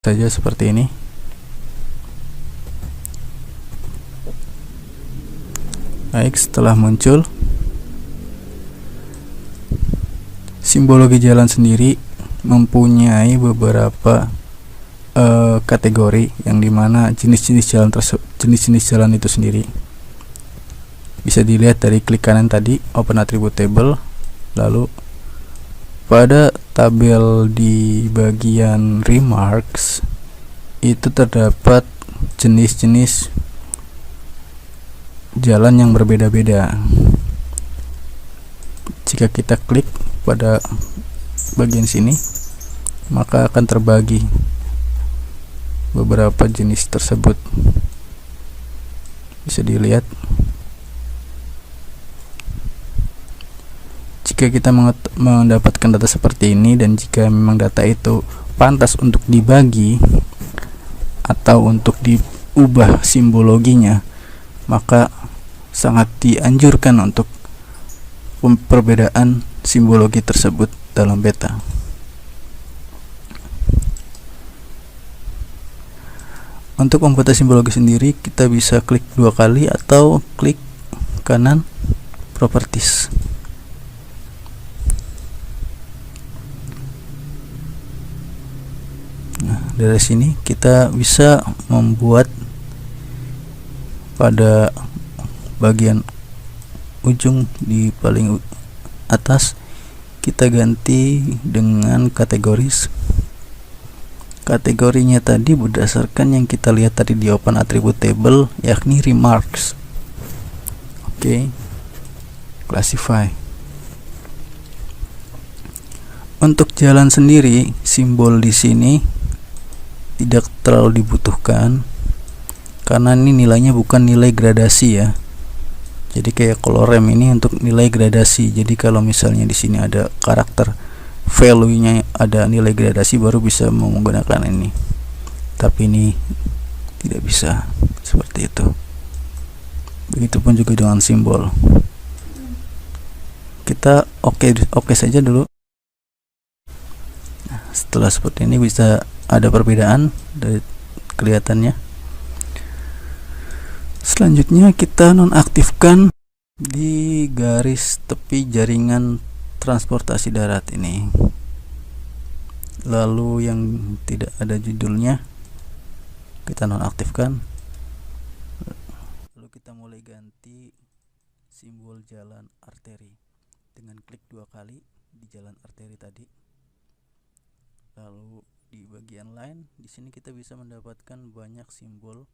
saja seperti ini. Baik, setelah muncul, simbologi jalan sendiri mempunyai beberapa kategori, yang dimana jenis-jenis jalan itu sendiri bisa dilihat dari klik kanan tadi, open attribute table. Lalu pada tabel di bagian remarks itu terdapat jenis-jenis jalan yang berbeda-beda. Jika kita klik pada bagian sini, maka akan terbagi beberapa jenis tersebut. Bisa dilihat. Jika kita mendapatkan data seperti ini, dan jika memang data itu pantas untuk dibagi atau untuk diubah simbologinya, maka sangat dianjurkan untuk perbedaan simbologi tersebut dalam beta. Untuk membuat simbologi sendiri, kita bisa klik 2 kali atau klik kanan properties. Nah, dari sini kita bisa membuat pada bagian ujung di paling atas, kita ganti dengan kategoris. Kategorinya tadi berdasarkan yang kita lihat tadi di open attribute table, yakni remarks. Oke. Classify. Untuk jalan sendiri, simbol di sini tidak terlalu dibutuhkan karena ini nilainya bukan nilai gradasi ya. Jadi kayak color rem ini untuk nilai gradasi. Jadi kalau misalnya di sini ada karakter value-nya ada nilai gradasi, baru bisa menggunakan ini. Tapi ini tidak bisa seperti itu. Begitupun juga dengan simbol. Kita oke saja dulu. Nah, setelah seperti ini bisa ada perbedaan dari kelihatannya. Selanjutnya kita nonaktifkan di garis tepi jaringan transportasi darat ini. Lalu yang tidak ada judulnya kita nonaktifkan. Lalu kita mulai ganti simbol jalan arteri dengan klik 2 kali di jalan arteri tadi. Lalu di bagian lain, di sini kita bisa mendapatkan banyak simbol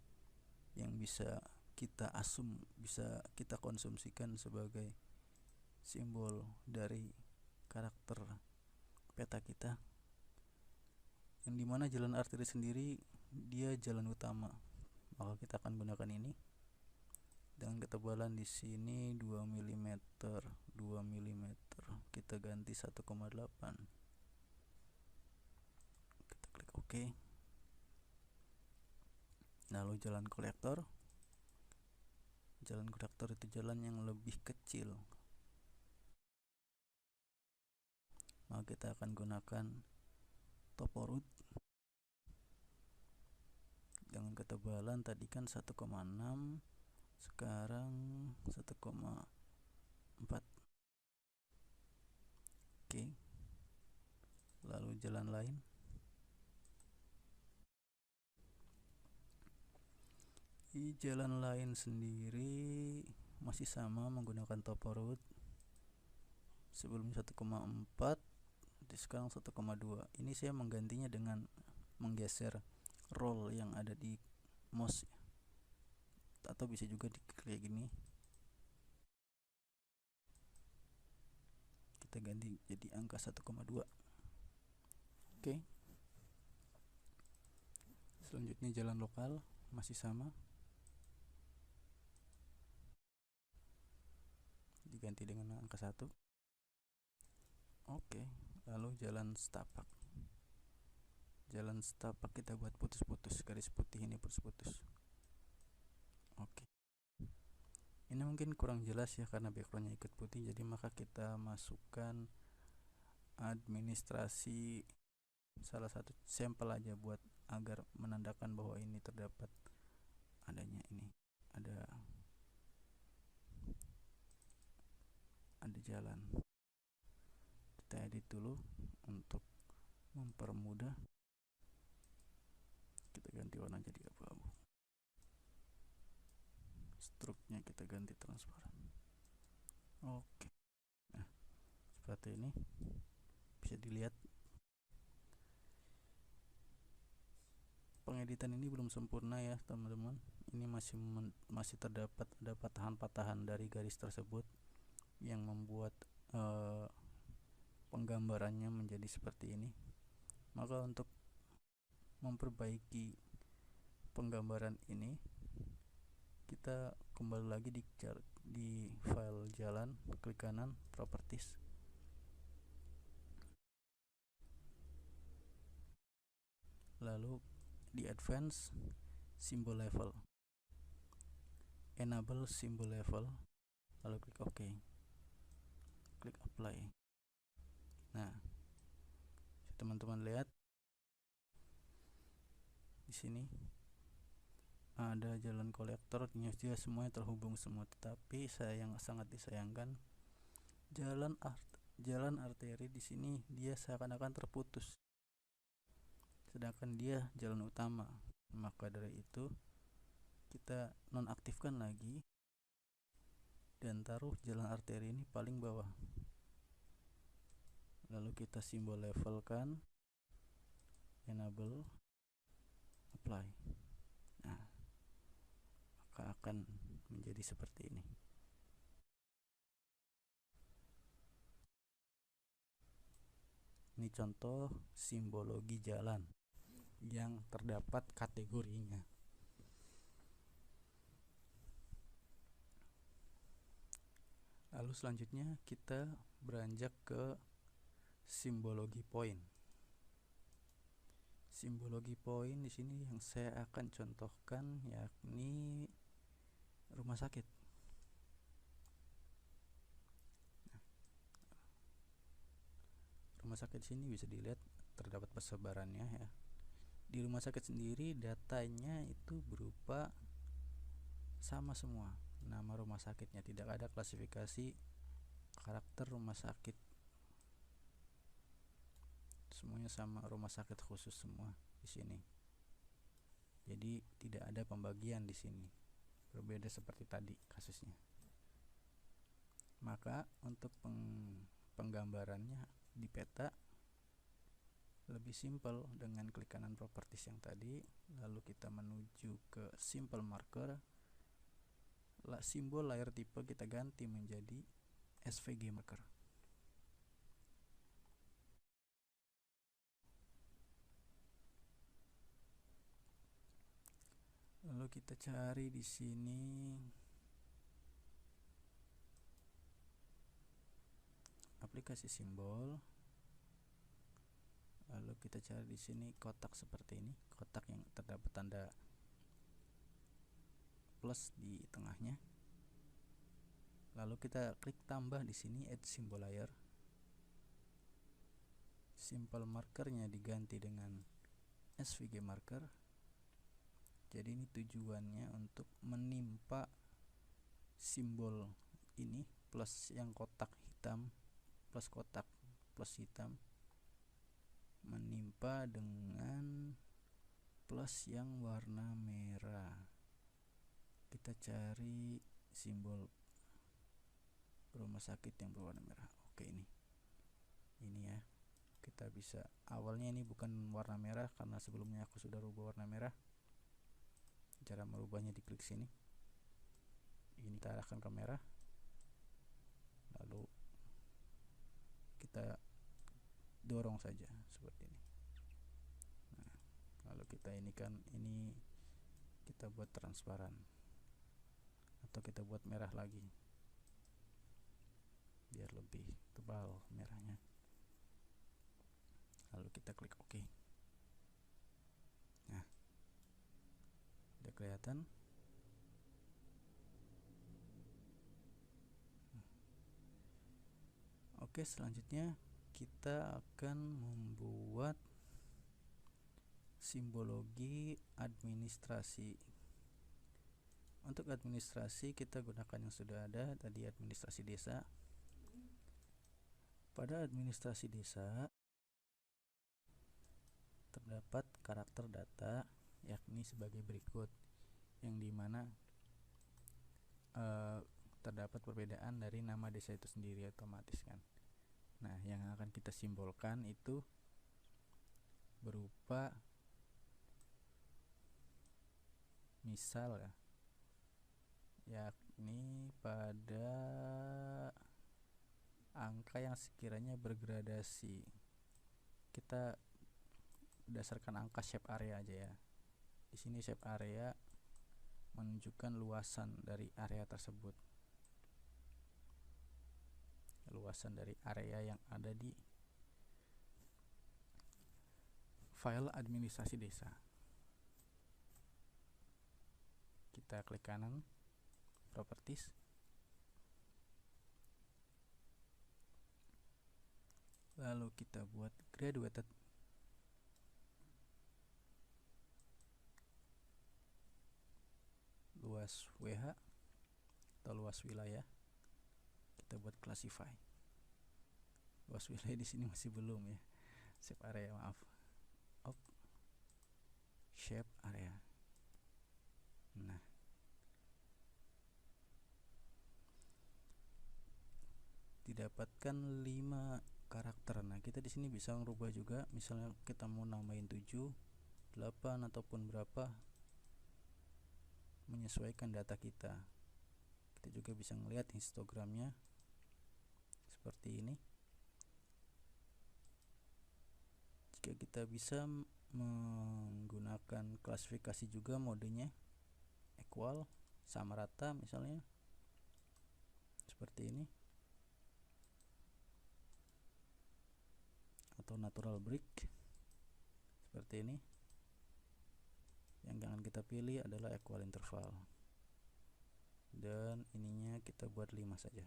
yang bisa kita bisa kita konsumsikan sebagai simbol dari karakter peta kita, yang dimana jalan arteri sendiri dia jalan utama, maka kita akan gunakan ini dengan ketebalan di sini 2 mm. Kita ganti 1,8. Kita klik OK. Lalu jalan kolektor itu jalan yang lebih kecil, maka kita akan gunakan topo root dengan ketebalan tadi kan 1,6, sekarang 1,4. Oke. Lalu jalan lain, di jalan lain sendiri masih sama menggunakan topo root. Sebelum 1,4, sekarang 1,2. Ini saya menggantinya dengan menggeser roll yang ada di mouse, atau bisa juga kayak gini. Kita ganti jadi angka 1,2. Oke. Selanjutnya jalan lokal masih sama, diganti dengan angka 1. Oke. Lalu jalan setapak. Jalan setapak kita buat putus-putus, garis putih ini putus-putus. Oke. Ini mungkin kurang jelas ya karena backgroundnya ikut putih, jadi maka kita masukkan administrasi salah satu sampel aja buat agar menandakan bahwa ini terdapat adanya ini ada jalan. Kita edit dulu untuk mempermudah. Kita ganti warna jadi abu-abu. Struknya kita ganti transparan. Oke. Nah, seperti ini bisa dilihat. Pengeditan ini belum sempurna ya teman-teman. Ini masih terdapat ada patahan-patahan dari garis tersebut yang membuat penggambarannya menjadi seperti ini. Maka untuk memperbaiki penggambaran ini, kita kembali lagi di file jalan, klik kanan, properties, lalu di advance, symbol level, enable symbol level, lalu klik OK, klik apply. Nah, teman-teman lihat di sini ada jalan kolektor, dia semuanya terhubung semua, tetapi sangat disayangkan jalan arteri di sini dia seakan-akan terputus, sedangkan dia jalan utama. Maka dari itu kita nonaktifkan lagi dan taruh jalan arteri ini paling bawah, lalu kita simbol levelkan, enable, apply. Nah, maka akan menjadi seperti ini. Ini contoh simbologi jalan yang terdapat kategorinya. Lalu selanjutnya kita beranjak ke simbologi poin. Simbologi poin di sini yang saya akan contohkan yakni rumah sakit. Rumah sakit sini bisa dilihat terdapat persebarannya ya. Di rumah sakit sendiri datanya itu berupa sama semua. Nama rumah sakitnya, tidak ada klasifikasi karakter rumah sakit. Semuanya sama, rumah sakit khusus semua di sini. Jadi tidak ada pembagian di sini. Berbeda seperti tadi kasusnya. Maka untuk penggambarannya di peta lebih simpel dengan klik kanan properties yang tadi, lalu kita menuju ke simple marker. Simbol layer tipe kita ganti menjadi SVG marker. Lalu kita cari di sini aplikasi simbol. Lalu kita cari di sini kotak seperti ini, kotak yang terdapat tanda plus di tengahnya. Lalu kita klik tambah di sini add symbol layer. Simple markernya diganti dengan SVG marker. Jadi ini tujuannya untuk menimpa simbol ini plus yang kotak hitam, plus kotak plus hitam, menimpa dengan plus yang warna merah. Kita cari simbol rumah sakit yang berwarna merah. Oke, ini ya. Kita bisa, awalnya ini bukan warna merah karena sebelumnya aku sudah rubah warna merah. Cara merubahnya diklik sini, ini kita arahkan ke merah, lalu kita dorong saja seperti ini. Nah, lalu kita ini kita buat transparan atau kita buat merah lagi biar lebih tebal merahnya. Lalu kita klik OK. Nah, udah kelihatan. Oke, selanjutnya kita akan membuat Simbologi administrasi. Untuk administrasi kita gunakan yang sudah ada tadi, administrasi desa. Pada administrasi desa terdapat karakter data yakni sebagai berikut, yang dimana terdapat perbedaan dari nama desa itu sendiri otomatis kan. Nah, yang akan kita simbolkan itu berupa misal ya, yakni pada angka yang sekiranya bergradasi. Kita berdasarkan angka shape area aja ya. Di sini shape area menunjukkan luasan dari area tersebut. Luasan dari area yang ada di file administrasi desa. Kita klik kanan, properties, lalu kita buat graduated. Luas WH atau luas wilayah kita buat classify. Luas wilayah di sini masih belum ya. Shape area, maaf. Shape area. Nah, didapatkan 5 karakter. Nah, kita di sini bisa merubah juga. Misalnya kita mau nambahin 7, 8 ataupun berapa, menyesuaikan data kita. Kita juga bisa melihat histogramnya seperti ini. Jika kita bisa menggunakan klasifikasi juga, modenya equal, sama rata misalnya seperti ini, atau natural break seperti ini. Yang akan kita pilih adalah equal interval, dan ininya kita buat 5 saja.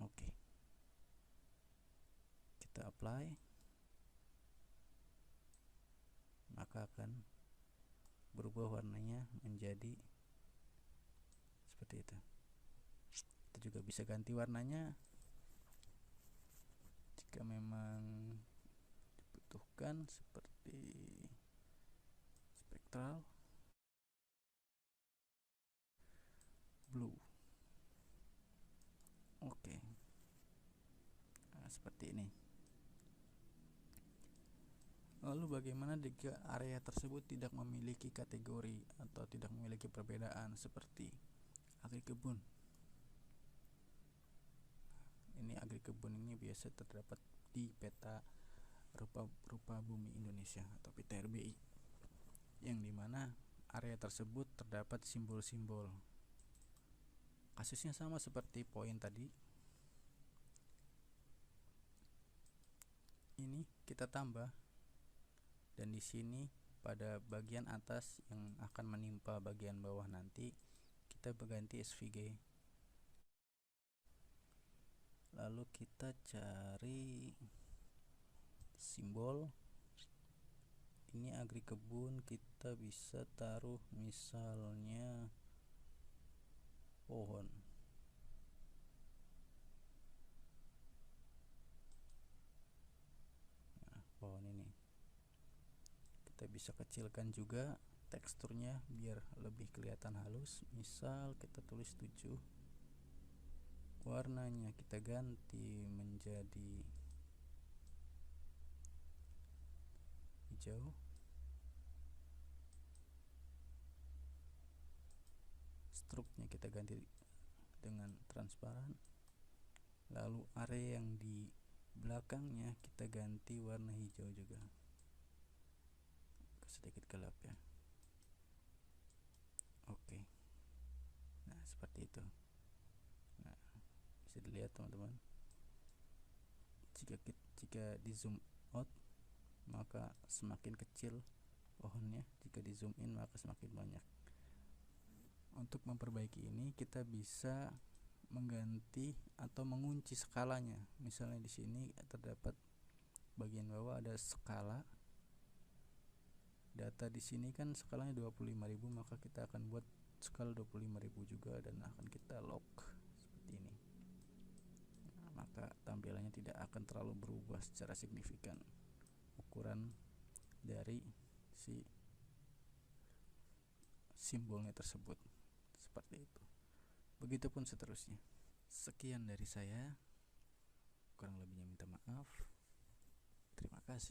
Oke, kita apply, maka akan berubah warnanya menjadi seperti itu. Kita juga bisa ganti warnanya jika memang dibutuhkan, seperti spektral, blue. Oke. Nah, seperti ini. Lalu bagaimana jika area tersebut tidak memiliki kategori atau tidak memiliki perbedaan seperti agrikebun? Ini agrikebun ini biasa terdapat di peta rupa bumi Indonesia atau peta RBI, yang dimana area tersebut terdapat simbol-simbol. Kasusnya sama seperti poin tadi. Ini kita tambah, dan di sini pada bagian atas yang akan menimpa bagian bawah nanti kita berganti SVG. Lalu kita cari simbol. Ini agrikebun, kita bisa taruh misalnya pohon. Nah, pohon ini kita bisa kecilkan juga teksturnya biar lebih kelihatan halus. Misal kita tulis 7, warnanya kita ganti menjadi hijau, struknya kita ganti dengan transparan, lalu area yang di belakangnya kita ganti warna hijau juga, sedikit gelap ya. Oke. Nah, seperti itu. Nah, bisa dilihat teman-teman, jika di zoom out maka semakin kecil pohonnya, jika di zoom in maka semakin banyak. Untuk memperbaiki ini kita bisa mengganti atau mengunci skalanya. Misalnya di sini terdapat bagian bawah ada skala. data di sini kan skalanya 25.000, maka kita akan buat skala 25.000 juga dan akan kita lock seperti ini. Nah, maka tampilannya tidak akan terlalu berubah secara signifikan ukuran dari si simbolnya tersebut, seperti itu. Begitupun seterusnya. Sekian dari saya, kurang lebihnya minta maaf. Terima kasih.